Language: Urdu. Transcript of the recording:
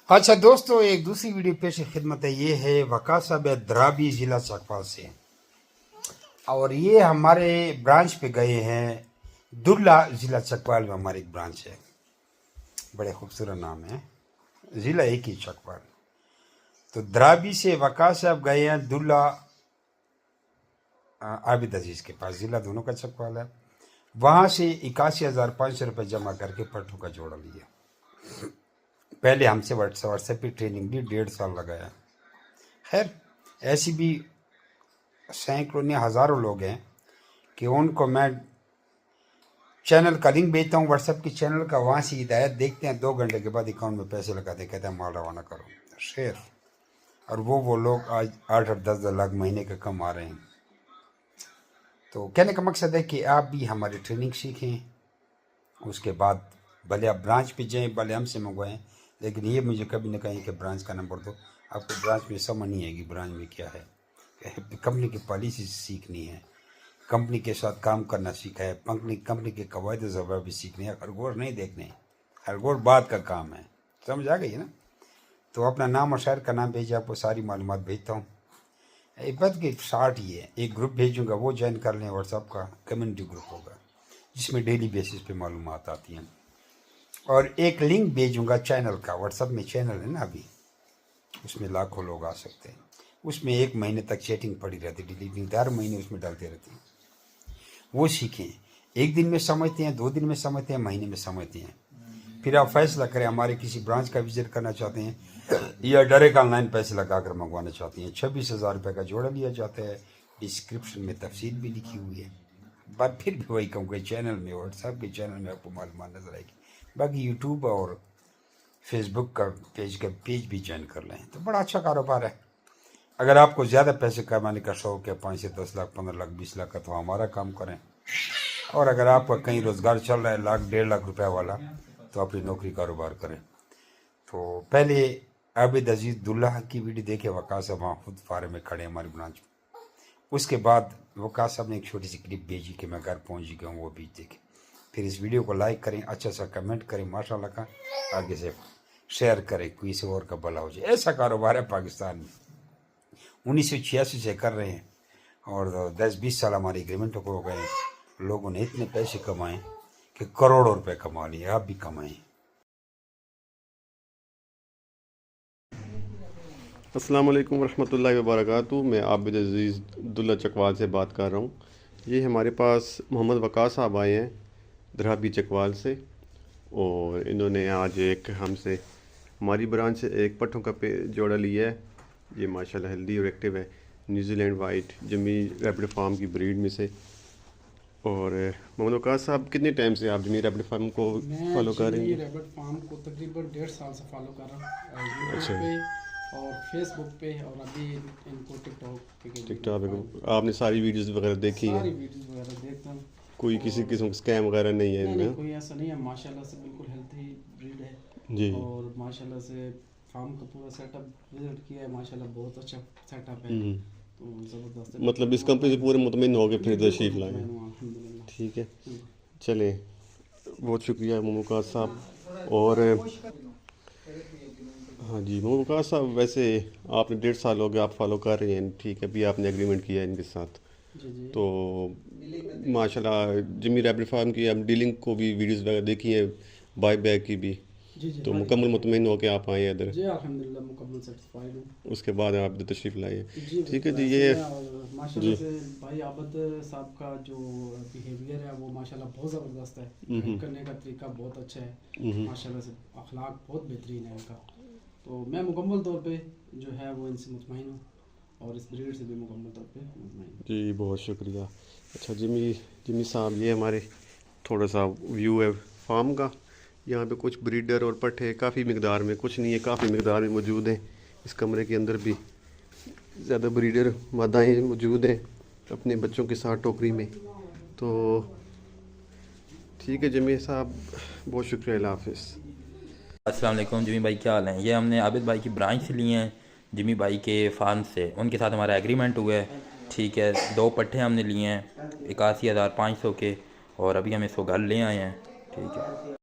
اچھا دوستو، ایک دوسری ویڈیو پیش خدمت ہے. یہ ہے وقاص صاحب درابی ضلع چکوال سے، اور یہ ہمارے برانچ پہ گئے ہیں. دلہ ضلع چکوال میں ہماری ایک برانچ ہے، بڑے خوبصورت نام ہے، ضلع ایک ہی چکوال. تو درابی سے وقاص صاحب گئے ہیں دلہ عابد عزیز کے پاس، ضلع دونوں کا چکوال ہے. وہاں سے 81,500 روپے جمع کر کے پٹھوں کا جوڑا لیا. پہلے ہم سے واٹس ایپ پہ ٹریننگ لی، 1.5 سال لگایا. خیر ایسی بھی سینکڑوں نے ہزاروں لوگ ہیں کہ ان کو میں چینل کا لنک بھیجتا ہوں، واٹس ایپ کے چینل کا، وہاں سے ہدایت دیکھتے ہیں، 2 گھنٹے کے بعد اکاؤنٹ میں پیسے لگاتے ہیں، کہتے ہیں مال روانہ کرو. شیر اور وہ لوگ آج 8-10 لاکھ مہینے کا کما رہے ہیں. تو کہنے کا مقصد ہے کہ آپ بھی ہماری ٹریننگ سیکھیں، اس کے بعد بھلے آپ برانچ پہ جائیں، بھلے ہم سے منگوائیں، لیکن یہ مجھے کبھی نہ کہیں کہ برانچ کا نمبر دو. آپ کو برانچ میں سمجھ نہیں آئے گی برانچ میں کیا ہے. کمپنی کی پالیسی سیکھنی ہے، کمپنی کے ساتھ کام کرنا سیکھا ہے، کمپنی کے قواعد و ضوابط بھی سیکھنے ہیں. خرگوش نہیں دیکھنے، خرگوش بعد کا کام ہے. سمجھ آ گئی نا؟ تو اپنا نام اور شہر کا نام بھیجے، آپ کو ساری معلومات بھیجتا ہوں. بات کی شارٹ یہ ہے، ایک گروپ بھیجوں گا، وہ جوائن کر لیں. واٹس ایپ کا کمیونٹی گروپ ہوگا جس میں ڈیلی بیسس پہ معلومات آتی ہیں. اور ایک لنک بھیجوں گا چینل کا، واٹس ایپ میں چینل ہے نا ابھی، اس میں لاکھوں لوگ آ سکتے ہیں. اس میں 1 مہینے تک چیٹنگ پڑی رہتی، ڈیلیٹنگ ہر مہینے اس میں ڈالتے رہتے ہیں. وہ سیکھیں، 1 دن میں سمجھتے ہیں، 2 دن میں سمجھتے ہیں، مہینے میں سمجھتے ہیں. پھر آپ فیصلہ کریں، ہمارے کسی برانچ کا وزٹ کرنا چاہتے ہیں یا ڈائریکٹ آن لائن پیسے لگا کر منگوانا چاہتے ہیں. 26,000 روپے کا جوڑا لیا جاتا ہے. ڈسکرپشن میں تفصیل بھی لکھی ہوئی ہے. بات پھر بھی وہی کہوں کہ چینل میں، واٹس ایپ کے چینل میں آپ کو معلومات نظر آئے گی. باقی یوٹیوب اور فیس بک کا پیج بھی جوائن کر لیں تو بڑا اچھا کاروبار ہے. اگر آپ کو زیادہ پیسے کمانے کا شوق ہے، 5 سے 10 لاکھ، 15 لاکھ، 20 لاکھ کا، تو ہمارا کام کریں. اور اگر آپ کا کہیں روزگار چل رہا ہے 1 لاکھ 1.5 لاکھ روپے والا، تو اپنی نوکری کاروبار کریں. تو پہلے عابد عزیز دلہ کی ویڈیو دیکھے، وقاص صاحب وہاں خود فارم میں کھڑے ہیں ہماری برانچ میں. اس کے بعد وقاص صاحب نے ایک چھوٹی سی کلپ بھیجی کہ میں گھر پہنچ گیا ہوں، وہ بھی دیکھیں. پھر اس ویڈیو کو لائک کریں، اچھا سا کمنٹ کریں، ماشاء اللہ کا، آگے سے شیئر کریں، کوئی سے اور کا بھلا ہو جائے. ایسا کاروبار ہے پاکستان میں، 1986 سے کر رہے ہیں، اور 10-20 سال ہماری ایگریمنٹ ہو گئے ہیں. لوگوں نے اتنے پیسے کمائے کہ کروڑوں روپے کما لیے. آپ بھی کمائیں. السلام علیکم ورحمۃ اللہ وبرکاتہ. میں عابد عزیز دلہ چکوال سے بات کر رہا ہوں. یہ ہمارے پاس محمد وقاص صاحب آئے ہیں درابی چکوال سے، اور انہوں نے آج ایک ہم سے ہماری برانچ سے ایک پٹھوں کا جوڑا لیا ہے. یہ ماشاءاللہ ہیلدی اور ایکٹیو ہے، نیوزی لینڈ وائٹ جمی ریپڈ فارم کی بریڈ میں سے. اور محمد وقاص صاحب، کتنے ٹائم سے آپ جمی ریپڈ فارم کو فالو کر رہے ہیں؟ میں ریپڈ فارم کو تقریباً 1.5 سال سے فالو کر رہا ہوں، یوٹیوب پہ اور فیس بک پہ، اور ابھی ان کو ٹک ٹاک پہ آپ نے ساری ویڈیوز وغیرہ دیکھی ہیں؟ ساری ویڈیوز وغیرہ دیکھتا ہوں. کوئی کسی قسم کا اسکیم وغیرہ نہیں ہے ان میں؟ نہیں، کوئی ایسا نہیں ہے. ماشاءاللہ سے بالکل ہیلتھی بریڈ ہے. جی. اور ماشاءاللہ سے فارم کا پورا سیٹ اپ وزٹ کیا ہے، ماشاءاللہ بہت اچھا سیٹ اپ ہے. تو زبردست ہے. مطلب اس کمپنی سے پورے مطمئن ہو کے پھر تشریف لائیں. الحمدللہ. ٹھیک ہے، چلیں، بہت شکریہ محمد وقاص صاحب. اور ہاں جی محمد وقاص صاحب، ویسے آپ نے 1.5 سال ہو گیا آپ فالو کر رہے ہیں، ٹھیک ہے، ابھی آپ نے ایگریمنٹ کیا ہے ان کے ساتھ. تو ماشاءاللہ جمی ریپڈ فارم کی اب ڈیلنگ کو بھی ویڈیوز وغیرہ دیکھی ہیں، بائی بیک کی بھی. تو مکمل مطمئن ہو کے آپ آئے ادھر. جی الحمدللہ مکمل سیٹسفائیڈ ہوں. اس کے بعد آپ ادھر تشریف لائے. ٹھیک ہے جی. یہ ماشاءاللہ سے بھائی عابد صاحب کا جو بیہیویئر ہے وہ ماشاءاللہ بہت زبردست ہے. کرنے کا طریقہ بہت اچھا ہے ماشاءاللہ سے، اخلاق بہت بہترین ہے ان کا. تو میں مکمل طور پہ جو ہے وہ ان سے مطمئن ہوں، اور اس بریڈ سے بھی مکمل طور پہ مطمئن ہوں. جی بہت شکریہ. اچھا جمی صاحب، یہ ہمارے تھوڑا سا ویو ہے فارم کا. یہاں پہ کچھ بریڈر اور پٹھے کافی مقدار میں، کچھ نہیں ہے، کافی مقدار میں موجود ہیں. اس کمرے کے اندر بھی زیادہ بریڈر مادائیں موجود ہیں اپنے بچوں کے ساتھ ٹوکری میں. تو ٹھیک ہے جمی صاحب، بہت شکریہ. اللہ حافظ. السلام علیکم جمی بھائی، کیا حال ہیں؟ یہ ہم نے عابد بھائی کی برانچ سے لیے ہیں، جمی بھائی کے فارم سے. ان کے ساتھ ہمارا ایگریمنٹ ہوا ہے، ٹھیک ہے. 2 پٹھے ہم نے لیے ہیں 81,500 کے، اور ابھی ہم اس کو گھر لے آئے ہیں، ٹھیک ہے.